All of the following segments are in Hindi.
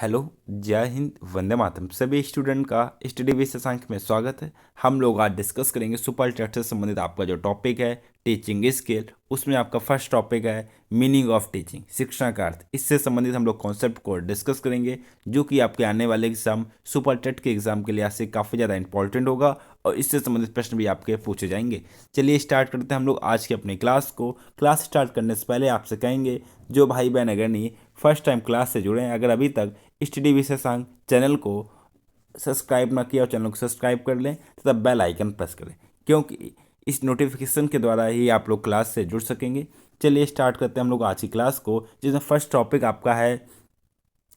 हेलो, जय हिंद, वंदे मातरम। सभी स्टूडेंट का स्टडी विद शशांक में स्वागत है। हम लोग आज डिस्कस करेंगे सुपर टेक्स्ट से संबंधित आपका जो टॉपिक है टीचिंग स्किल। उसमें आपका फर्स्ट टॉपिक है मीनिंग ऑफ टीचिंग, शिक्षा का अर्थ। इससे संबंधित हम लोग कॉन्सेप्ट को डिस्कस करेंगे जो कि आपके आने वाले एग्जाम सुपर टेट के एग्जाम के लिहाज से काफ़ी ज़्यादा इंपॉर्टेंट होगा और इससे संबंधित प्रश्न भी आपके पूछे जाएंगे। चलिए स्टार्ट करते हैं हम लोग आज की अपनी क्लास को। क्लास स्टार्ट करने से पहले आपसे कहेंगे, जो भाई बहन अगर नहीं फर्स्ट टाइम क्लास से जुड़े हैं, अगर अभी तक स्टडी विद शशांक चैनल को सब्सक्राइब ना किया और चैनल को सब्सक्राइब कर लें तथा बेल आइकन प्रेस करें, क्योंकि इस नोटिफिकेशन के द्वारा ही आप लोग क्लास से जुड़ सकेंगे। चलिए स्टार्ट करते हैं हम लोग आज की क्लास को, जिसमें फर्स्ट टॉपिक आपका है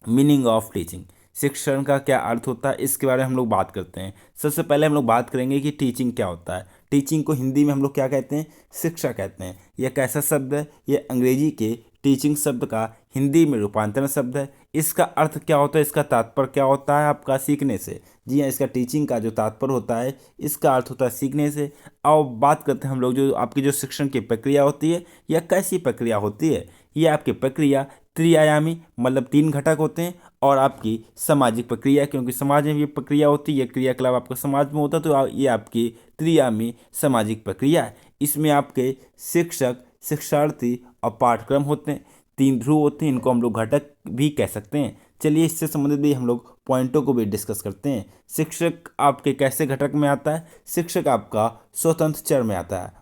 मीनिंग ऑफ टीचिंग। शिक्षण का क्या अर्थ होता है, इसके बारे में हम लोग बात करते हैं। सबसे पहले हम लोग बात करेंगे कि टीचिंग क्या होता है। टीचिंग को हिंदी में हम लोग क्या कहते हैं? शिक्षा कहते हैं। यह कैसा शब्द है? यह अंग्रेजी के टीचिंग शब्द का हिंदी में रूपांतरण शब्द है। इसका अर्थ क्या होता है, इसका तात्पर्य क्या होता है आपका सीखने से? जी हाँ, इसका टीचिंग का जो तात्पर्य होता है, इसका अर्थ होता है सीखने से। अब बात करते हैं हम लोग जो आपकी जो शिक्षण की प्रक्रिया होती है, यह कैसी प्रक्रिया होती है। यह आपकी प्रक्रिया त्रिआयामी, मतलब 3 घटक होते हैं, और आपकी सामाजिक प्रक्रिया, क्योंकि समाज में ये प्रक्रिया होती है, ये क्रियाकलाप आपका समाज में होता है, तो ये आपकी त्रिआयामी सामाजिक प्रक्रिया है। इसमें आपके शिक्षक, शिक्षार्थी और पाठ्यक्रम होते हैं। 3 ध्रुव होते हैं, इनको हम लोग घटक भी कह सकते हैं। चलिए इससे संबंधित भी हम लोग पॉइंटों को भी डिस्कस करते हैं। शिक्षक आपके कैसे घटक में आता है? शिक्षक आपका स्वतंत्र चर में आता है,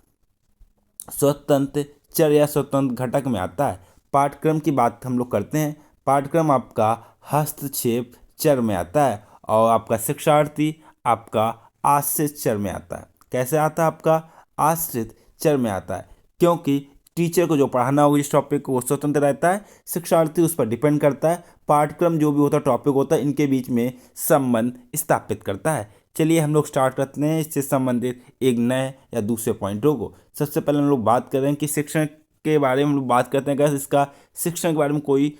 स्वतंत्र चर या स्वतंत्र घटक में आता है। पाठ्यक्रम की बात हम लोग करते हैं। पाठ्यक्रम आपका हस्तक्षेप चर में आता है, और आपका शिक्षार्थी आपका आश्रित चर में आता है। कैसे आता है? आपका आश्रित चर में आता है, क्योंकि टीचर को जो पढ़ाना होगा जिस टॉपिक को, वो स्वतंत्र रहता है, शिक्षार्थी उस पर डिपेंड करता है। पाठ्यक्रम जो भी होता है, टॉपिक होता है, इनके बीच में संबंध स्थापित करता है। चलिए हम लोग स्टार्ट करते हैं इससे संबंधित एक नए या दूसरे पॉइंटों को। सबसे पहले हम लोग बात कर रहे हैं कि शिक्षण के बारे में हम लोग बात करते हैं। अगर इसका शिक्षण के बारे में कोई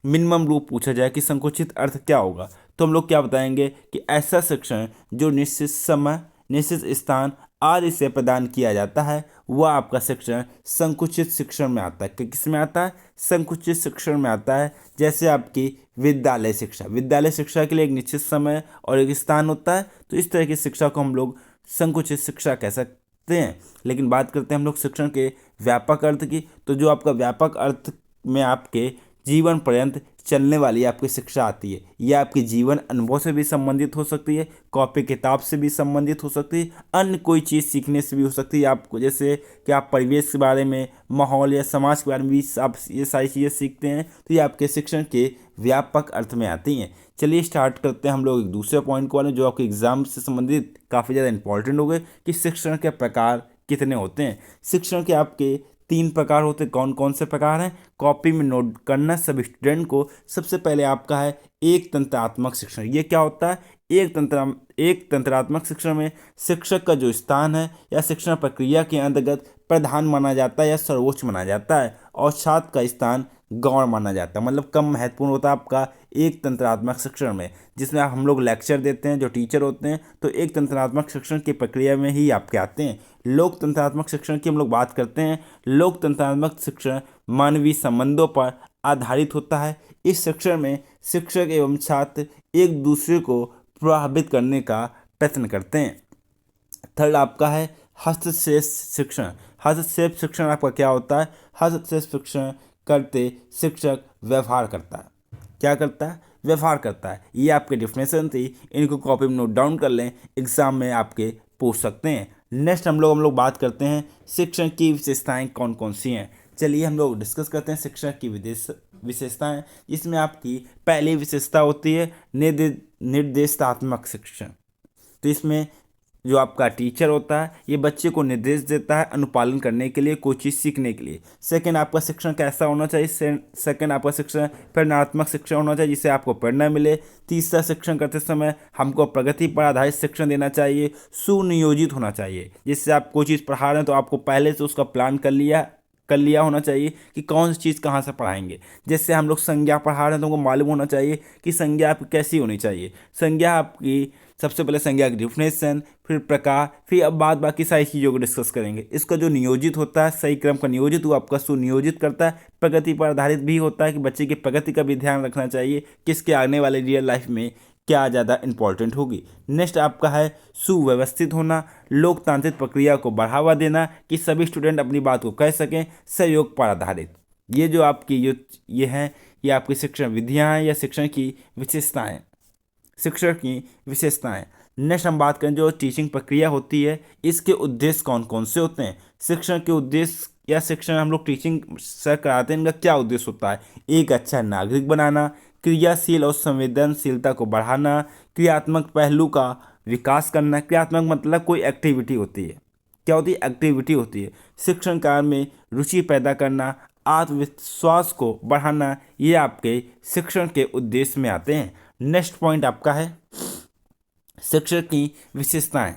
मिनिमम रूप पूछा जाए कि संकुचित अर्थ क्या होगा, तो हम लोग क्या बताएंगे कि ऐसा शिक्षण जो निश्चित समय, निश्चित स्थान आदि से प्रदान किया जाता है, वह आपका शिक्षण संकुचित शिक्षण में आता है। किस में आता है? संकुचित शिक्षण में आता है। जैसे आपकी विद्यालय शिक्षा, विद्यालय शिक्षा के लिए एक निश्चित समय और एक स्थान होता है, तो इस तरह की शिक्षा को हम लोग संकुचित शिक्षा कह सकते हैं। लेकिन बात करते हैं हम लोग शिक्षण के व्यापक अर्थ की, तो जो आपका व्यापक अर्थ में आपके जीवन पर्यंत चलने वाली आपकी शिक्षा आती है। यह आपके जीवन अनुभव से भी संबंधित हो सकती है, कॉपी किताब से भी संबंधित हो सकती है, अन्य कोई चीज़ सीखने से भी हो सकती है। आपको जैसे कि आप परिवेश के बारे में, माहौल या समाज के बारे में भी आप ये सारी चीज़ें सीखते हैं, तो ये आपके शिक्षण के व्यापक अर्थ में आती हैं। चलिए स्टार्ट करते हैं हम लोग एक दूसरे पॉइंट को वाले, जो आपके एग्जाम से संबंधित काफ़ी ज़्यादा इंपॉर्टेंट हो गए कि शिक्षण के प्रकार कितने होते हैं। शिक्षण के आपके 3 प्रकार होते हैं। कौन कौन से प्रकार हैं? कॉपी में नोट करना सभी स्टूडेंट को। सबसे पहले आपका है एक तंत्रात्मक शिक्षण। ये क्या होता है? एक तंत्रात्मक शिक्षण में शिक्षक का जो स्थान है या शिक्षण प्रक्रिया के अंतर्गत प्रधान माना जाता है या सर्वोच्च माना जाता है, और छात्र का स्थान गौण माना जाता है, मतलब कम महत्वपूर्ण होता है आपका एक तंत्रात्मक शिक्षण में, जिसमें हम लोग लेक्चर देते हैं जो टीचर होते हैं, तो एक तंत्रात्मक शिक्षण की प्रक्रिया में ही आपके आते हैं। लोकतंत्रात्मक शिक्षण की हम लोग बात करते हैं। लोकतंत्रात्मक शिक्षण मानवीय संबंधों पर आधारित होता है। इस शिक्षण में शिक्षक एवं छात्र एक दूसरे को प्रभावित करने का प्रयत्न करते हैं। थर्ड आपका है हस्तक्षेप शिक्षण। हस्तक्षेप शिक्षण आपका क्या होता है? हस्तक्षेप शिक्षण करते शिक्षक व्यवहार करता है। क्या करता है? व्यवहार करता है। ये आपके डिफिनेशन थी, इनको कॉपी में नोट डाउन कर लें, एग्जाम में आपके पूछ सकते हैं। नेक्स्ट हम लोग बात करते हैं शिक्षण की विशेषताएं कौन कौन सी हैं। चलिए हम लोग डिस्कस करते हैं शिक्षण की विशेषताएं। इसमें आपकी पहली विशेषता होती है निर्देशात्मक शिक्षण। तो इसमें जो आपका टीचर होता है, ये बच्चे को निर्देश देता है अनुपालन करने के लिए, कोई चीज़ सीखने के लिए। सेकंड आपका शिक्षण कैसा होना चाहिए? सेकंड आपका शिक्षण प्रेरणात्मक शिक्षण होना चाहिए, जिससे आपको प्रेरणा मिले। तीसरा, शिक्षण करते समय हमको प्रगति पर आधारित शिक्षण देना चाहिए। सुनियोजित होना चाहिए, जिससे आप कोई चीज़ पढ़ा रहे हैं तो आपको पहले से उसका प्लान कर लिया होना चाहिए कि कौन सी चीज़ कहाँ से पढ़ाएंगे। जैसे हम लोग संज्ञा पढ़ा रहे हैं तो हमको मालूम होना चाहिए कि संज्ञा आपकी कैसी होनी चाहिए। संज्ञा आपकी सबसे पहले संज्ञा की डिफिनेशन, फिर प्रकार, फिर अब बाकी सारी चीज़ों को डिस्कस करेंगे। इसका जो नियोजित होता है, सही क्रम का नियोजित, वो आपका सुनियोजित करता है। प्रगति पर आधारित भी होता है कि बच्चे की प्रगति का भी ध्यान रखना चाहिए, किसके आने वाले रियल लाइफ में क्या ज़्यादा इंपॉर्टेंट होगी। नेक्स्ट आपका है सुव्यवस्थित होना, लोकतांत्रिक प्रक्रिया को बढ़ावा देना कि सभी स्टूडेंट अपनी बात को कह सकें, सहयोग पर आधारित। ये जो आपकी ये हैं, ये आपकी शिक्षण विधियाँ हैं या शिक्षण की विशेषताएँ, शिक्षण की विशेषताएँ। नेक्स्ट हम बात करें जो टीचिंग प्रक्रिया होती है, इसके उद्देश्य कौन कौन से होते हैं। शिक्षण के उद्देश्य या शिक्षण हम लोग टीचिंग सर कराते हैं, इनका क्या उद्देश्य होता है। एक अच्छा नागरिक बनाना, क्रियाशील और संवेदनशीलता को बढ़ाना, क्रियात्मक पहलू का विकास करना। क्रियात्मक मतलब कोई एक्टिविटी होती है, क्या होती है, एक्टिविटी होती है। शिक्षण कार्य में रुचि पैदा करना, आत्मविश्वास को बढ़ाना, ये आपके शिक्षण के उद्देश्य में आते हैं। नेक्स्ट पॉइंट आपका है शिक्षण की विशेषताएं।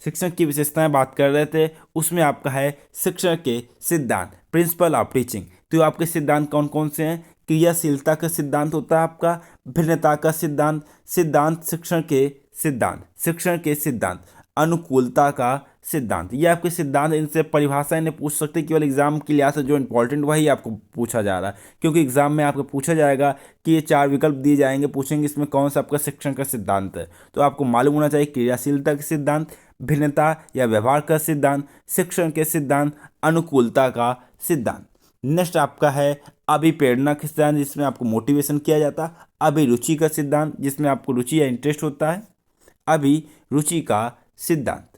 शिक्षण की विशेषताएं बात कर रहे थे, उसमें आपका है शिक्षण के सिद्धांत, प्रिंसिपल ऑफ टीचिंग। तो आपके सिद्धांत कौन कौन से हैं। क्रियाशीलता का सिद्धांत होता है आपका, भिन्नता का सिद्धांत, शिक्षण के सिद्धांत, अनुकूलता का सिद्धांत। ये आपके सिद्धांत, इनसे परिभाषा इन्हें पूछ सकते हैं, केवल एग्जाम के लिहाज से जो इंपॉर्टेंट वही आपको पूछा जा रहा है, क्योंकि एग्जाम में आपको पूछा जाएगा कि ये 4 विकल्प दिए जाएंगे, पूछेंगे इसमें कौन सा आपका शिक्षण का सिद्धांत है। तो आपको मालूम होना चाहिए क्रियाशीलता का सिद्धांत, भिन्नता या व्यवहार का सिद्धांत, शिक्षण के सिद्धांत, अनुकूलता का सिद्धांत। नेक्स्ट आपका है अभिप्रेरणा का सिद्धांत, जिसमें आपको मोटिवेशन किया जाता है। अभिरुचि का सिद्धांत, जिसमें आपको रुचि या इंटरेस्ट होता है। अभिरुचि का सिद्धांत।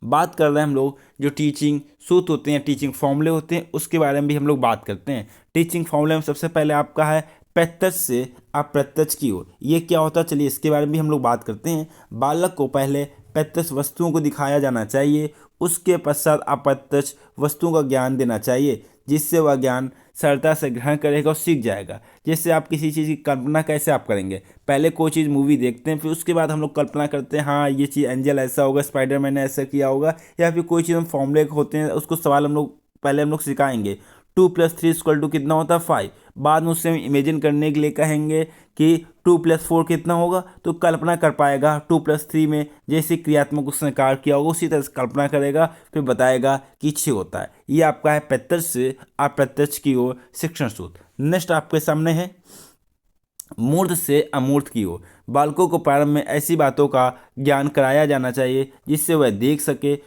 बात कर रहे हैं हम लोग जो टीचिंग सूत्र होते हैं, टीचिंग फॉर्मूले होते हैं, उसके बारे में भी हम लोग बात करते हैं। टीचिंग फॉर्मूले में सबसे पहले आपका है प्रत्यक्ष से अप्रत्यक्ष की ओर। ये क्या होता है, चलिए इसके बारे में भी हम लोग बात करते हैं। बालक को पहले प्रत्यक्ष वस्तुओं को दिखाया जाना चाहिए, उसके पश्चात अप्रत्यक्ष वस्तुओं का ज्ञान देना चाहिए, जिससे वह ज्ञान सरलता से ग्रहण करेगा और सीख जाएगा। जैसे आप किसी चीज़ की कल्पना कैसे आप करेंगे, पहले कोई चीज़ मूवी देखते हैं, फिर उसके बाद हम लोग कल्पना करते हैं, हाँ ये चीज़ एंजल ऐसा होगा, स्पाइडरमैन ने ऐसा किया होगा, या फिर कोई चीज़ हम फॉर्मूले होते हैं उसको सवाल हम लोग पहले हम लोग सिखाएंगे 2+3 कितना होता है 5। बाद में उससे हम इमेजिन करने के लिए कहेंगे कि 2+4 कितना होगा, तो कल्पना कर पाएगा 2+3 में जैसे क्रियात्मक उसने कार्य किया होगा उसी तरह से कल्पना करेगा, फिर बताएगा कि 6 होता है। ये आपका है प्रत्यक्ष से अप्रत्यक्ष की ओर शिक्षण सूत्र। नेक्स्ट आपके सामने है मूर्त से अमूर्त की ओर। बालकों को प्रारंभ में ऐसी बातों का ज्ञान कराया जाना चाहिए जिससे वह देख सके,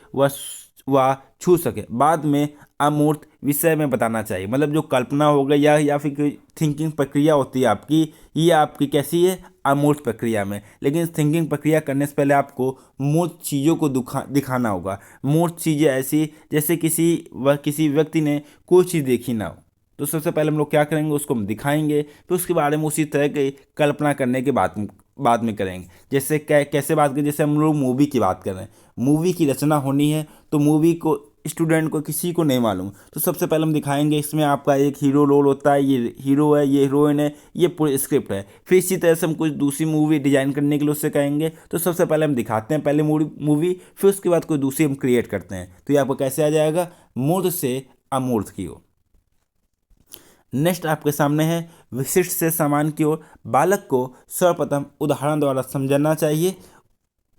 वह छू सके। बाद में अमूर्त विषय में बताना चाहिए, मतलब जो कल्पना हो गई या फिर कोई थिंकिंग प्रक्रिया होती है आपकी, ये आपकी कैसी है, अमूर्त प्रक्रिया में। लेकिन थिंकिंग प्रक्रिया करने से पहले आपको मूर्त चीज़ों को दिखाना होगा। मूर्त चीज़ें ऐसी जैसे किसी व्यक्ति ने कोई चीज़ देखी ना हो, तो सबसे पहले हम लोग क्या करेंगे, उसको हम दिखाएंगे, फिर उसके बारे में उसी तरह की कल्पना करने के बाद में करेंगे। जैसे कैसे बात करें, जैसे हम लोग मूवी की बात कर रहे हैं, मूवी की रचना होनी है तो मूवी को स्टूडेंट को किसी को नहीं मालूम, तो सबसे पहले हम दिखाएंगे इसमें आपका एक हीरो रोल होता है, ये हीरो है, ये हीरोइन है, ये पूरी स्क्रिप्ट है। फिर इसी तरह से हम कुछ दूसरी मूवी डिजाइन करने के लिए उससे कहेंगे, तो सबसे पहले हम दिखाते हैं पहले मूवी, फिर उसके बाद कोई दूसरी हम क्रिएट करते हैं। तो ये आपको कैसे आ जाएगा, मूर्त से अमूर्त की ओर। नेक्स्ट आपके सामने है विशिष्ट से समान की ओर। बालक को सर्वप्रथम उदाहरण द्वारा समझना चाहिए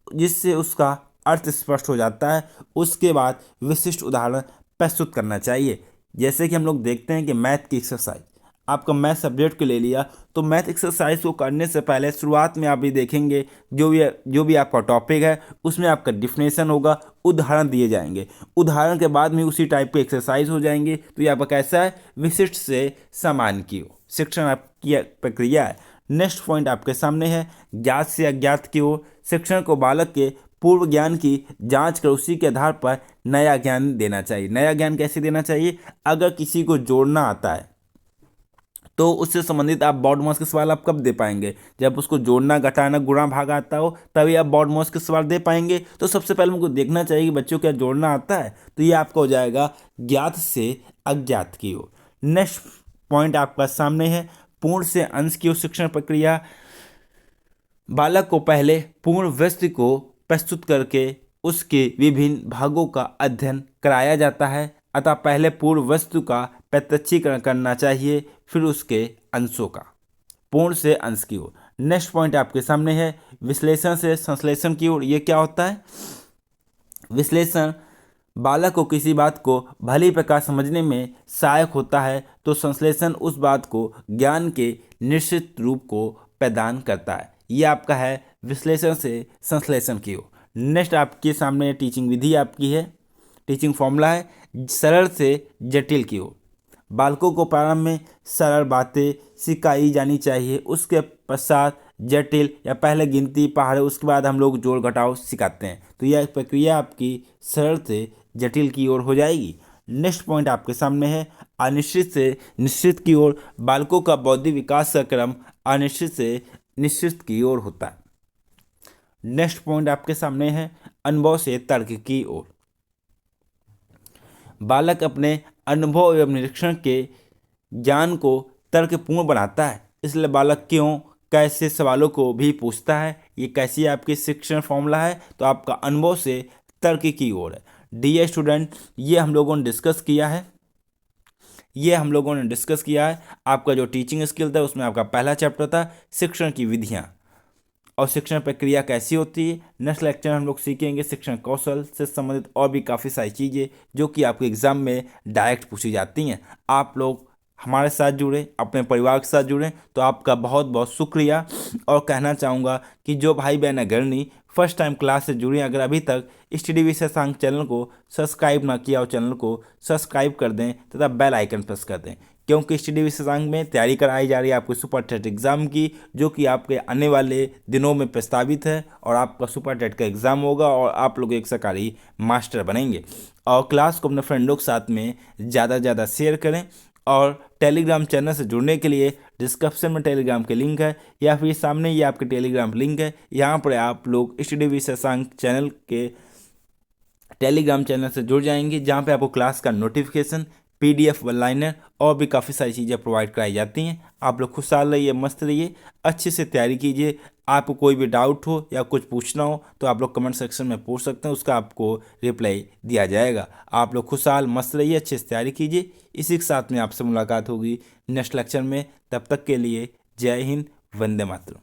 जिससे उसका अर्थ स्पष्ट हो जाता है। उसके बाद विशिष्ट उदाहरण प्रस्तुत करना चाहिए। जैसे कि हम लोग देखते हैं कि मैथ की एक्सरसाइज, आपका मैथ सब्जेक्ट को ले लिया, तो मैथ एक्सरसाइज को करने से पहले शुरुआत में आप भी देखेंगे जो भी आपका टॉपिक है उसमें आपका डिफिनेशन होगा, उदाहरण दिए जाएंगे, उदाहरण के बाद में उसी टाइप की एक्सरसाइज हो जाएंगे। तो ये आपका कैसा है, विशिष्ट से समान की ओर शिक्षण आपकी प्रक्रिया है। नेक्स्ट पॉइंट आपके सामने है ज्ञात से अज्ञात की ओर। शिक्षण को बालक के पूर्व ज्ञान की जांच कर उसी के आधार पर नया ज्ञान देना चाहिए। नया ज्ञान कैसे देना चाहिए, अगर किसी को जोड़ना आता है तो उससे संबंधित आप बॉडमॉस के सवाल आप कब दे पाएंगे, जब उसको जोड़ना, घटाना, गुणा, भाग आता हो तभी आप बॉडमॉस के सवाल दे पाएंगे। तो सबसे पहले हमको देखना चाहिए कि बच्चों क्या जोड़ना आता है, तो ये आपका हो जाएगा ज्ञात से अज्ञात की ओर। नेक्स्ट पॉइंट आपका सामने है पूर्ण से अंश की ओर शिक्षण प्रक्रिया। बालक को पहले पूर्ण वस्तु को प्रस्तुत करके उसके विभिन्न भागों का अध्ययन कराया जाता है, अतः पहले पूर्ण वस्तु का प्रत्यक्षीकरण करना चाहिए, फिर उसके अंशों का। पूर्ण से अंश की ओर। नेक्स्ट पॉइंट आपके सामने है विश्लेषण से संश्लेषण की ओर। ये क्या होता है? विश्लेषण बालक को किसी बात को भली प्रकार समझने में सहायक होता है, तो संश्लेषण उस बात को ज्ञान के निश्चित रूप को प्रदान करता है। ये आपका है विश्लेषण से संश्लेषण की ओर। नेक्स्ट आपके सामने टीचिंग विधि आपकी है, टीचिंग फॉर्मूला है सरल से जटिल की ओर। बालकों को प्रारंभ में सरल बातें सिखाई जानी चाहिए, उसके पश्चात जटिल या पहले गिनती पहाड़े, उसके बाद हम लोग जोड़ घटाव सिखाते हैं। तो यह प्रक्रिया आपकी सरल से जटिल की ओर हो जाएगी। नेक्स्ट पॉइंट आपके सामने है अनिश्चित से निश्चित की ओर। बालकों का बौद्धिक विकास का क्रम अनिश्चित से निश्चित की ओर होता है। नेक्स्ट पॉइंट आपके सामने है अनुभव से तर्क की ओर। बालक अपने अनुभव एवं निरीक्षण के ज्ञान को तर्कपूर्ण बनाता है, इसलिए बालक क्यों कैसे सवालों को भी पूछता है। ये कैसी आपकी शिक्षण फॉर्मूला है? तो आपका अनुभव से तर्क की ओर है। डियर स्टूडेंट, ये हम लोगों ने डिस्कस किया है। आपका जो टीचिंग स्किल था उसमें आपका पहला चैप्टर था शिक्षण की विधियाँ और शिक्षण प्रक्रिया कैसी होती है। नेक्स्ट लेक्चर हम लोग सीखेंगे शिक्षण कौशल से संबंधित और भी काफ़ी सारी चीज़ें जो कि आपके एग्ज़ाम में डायरेक्ट पूछी जाती हैं। आप लोग हमारे साथ जुड़े, अपने परिवार के साथ जुड़ें, तो आपका बहुत बहुत शुक्रिया। और कहना चाहूँगा कि जो भाई बहन अगर नहीं फर्स्ट टाइम क्लास से जुड़े, अगर अभी तक स्टडी विद शशांक चैनल को सब्सक्राइब ना किया हो, चैनल को सब्सक्राइब कर दें तथा बेल आइकन प्रेस कर दें, क्योंकि स्टडी विद शशांक में तैयारी कराई जा रही है आपके सुपर टेट एग्ज़ाम की, जो कि आपके आने वाले दिनों में प्रस्तावित है। और आपका सुपर टेट का एग्ज़ाम होगा और आप लोग एक सरकारी मास्टर बनेंगे। और क्लास को अपने फ्रेंडों के साथ में ज़्यादा से ज़्यादा शेयर करें। और टेलीग्राम चैनल से जुड़ने के लिए डिस्क्रिप्शन में टेलीग्राम के लिंक है, या फिर सामने ये आपके टेलीग्राम लिंक है। यहाँ पर आप लोग स्टडी विद शशांक चैनल के टेलीग्राम चैनल से जुड़ जाएंगे, जहाँ पे आपको क्लास का नोटिफिकेशन, PDF वन लाइनर और भी काफ़ी सारी चीज़ें प्रोवाइड कराई जाती हैं। आप लोग खुशहाल रहिए, मस्त रहिए, अच्छे से तैयारी कीजिए। आपको कोई भी डाउट हो या कुछ पूछना हो तो आप लोग कमेंट सेक्शन में पूछ सकते हैं, उसका आपको रिप्लाई दिया जाएगा। आप लोग खुशहाल मस्त रहिए, अच्छे से तैयारी कीजिए। इसी के साथ में आपसे मुलाकात होगी नेक्स्ट लेक्चर में। तब तक के लिए जय हिंद, वंदे मातरम।